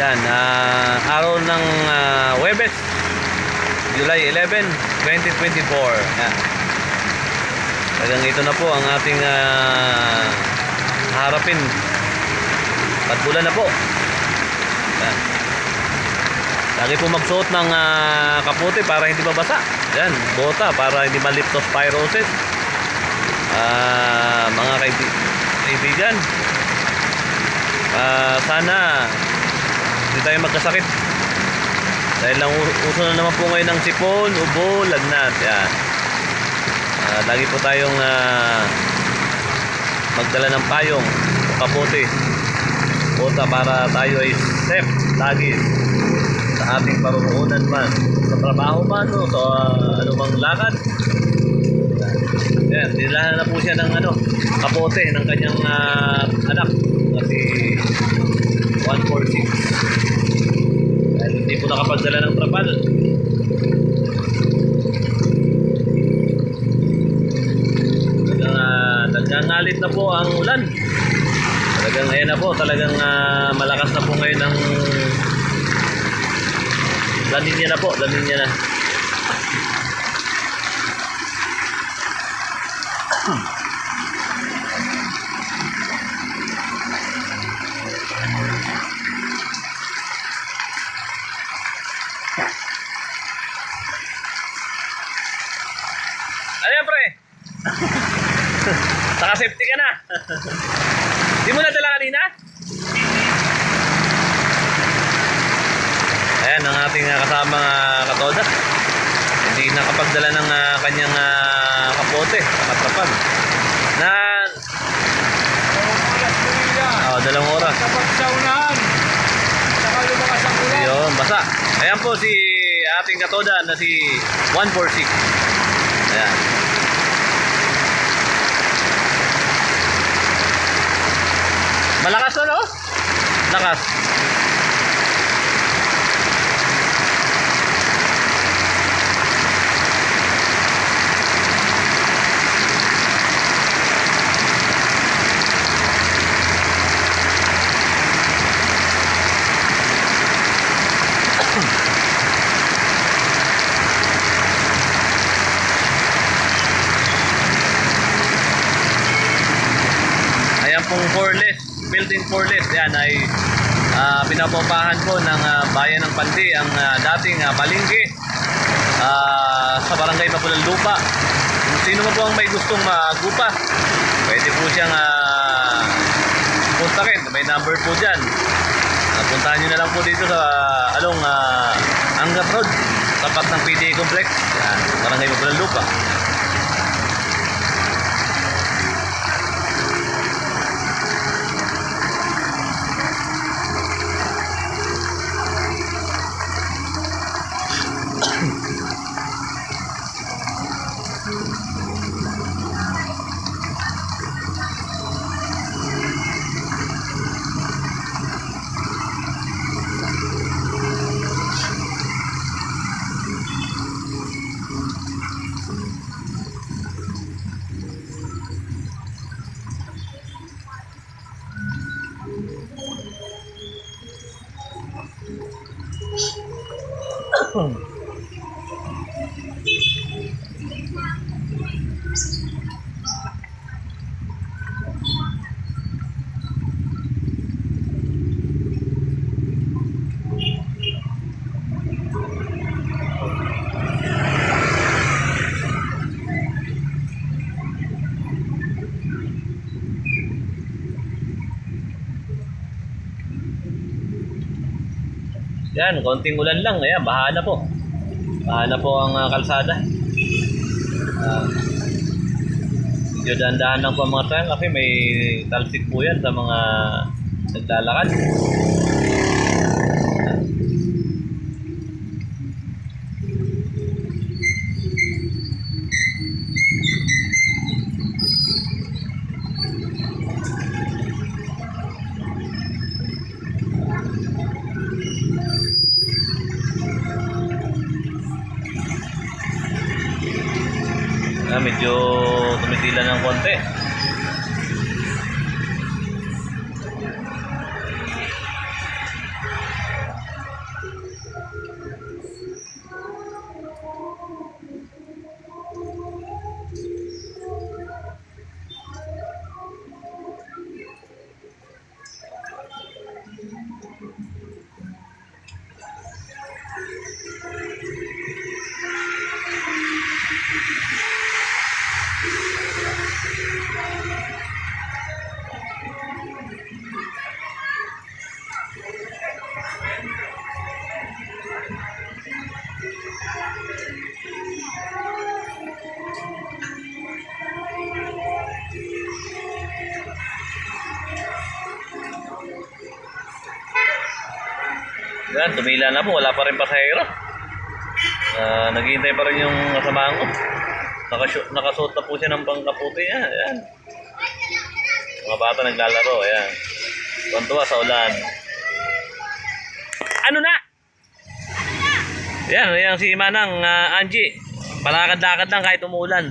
Yan, araw ng Huwebes, July 11, 2024. Yan. Talagang ito na po ang ating harapin. Patbulan na po. Yan. Lagi po magsuot ng kaputi para hindi mabasa. Yan, bota para hindi ma-leptospirosis. Mga kaibigan, sana hindi tayo magkasakit. Dahil lang uso na naman po ngayon ng sipon, ubo, lagnat. Yan. Lagi po tayong magdala ng payong, kapote, bota para tayo ay safe lagi sa ating paruroonan man, sa trabaho man o sa anumang lakad. Yan, nilahan na po siya ng kapote ng kanyang anak na si 146. Dahil hindi po nakapagdala ng trapal. Nagngangalit na po ang ulan. Talagang ayan na po, talagang malakas na po ngayon ang laninya na po, laninya na. Ayan pre. Naka-safety ka na. Di mo na dala kanina? Ayan ang ating kasama katoda. Hindi nakapagdala ng kanyang kapote, nakatrapan. Na dalawang oras. Kapag sa unahan, saka lumakas ang ulan. Yun, basa. Ayan po si ating katoda na si 146. Ayan. Malakas na, no? Lakas. Ayan pong forklift, building forklift. Yan ay pinapapahan po ng bayan ng Pandi, ang dating palengke sa barangay Mapulanlupa. Kung sino mo po ang may gustong magupa, pwede po siyang kontakin. May number po dyan. Puntahan nyo na lang po dito sa along Angat Road, tapat ng PDA Complex. Yan, barangay Mapulanlupa. Yan, konting ulan lang. Ayan, baha na po. Baha na po ang kalsada. Medyo dahan-dahan lang po ang mga tayo kasi may talsik po yan sa mga naglalakad. Medyo tumitila ng konti. Yan, tumila na po. Wala pa rin pasahero. Naghihintay pa rin yung kasamahan ko. Nakasuot na po siya ng pangkaputi. Ayan. Mga bata naglalaro. Ayan. Tuwan-tuwa sa ulan. Ano na? Yan si Manang Angie. Palakad-lakad lang kahit umuulan.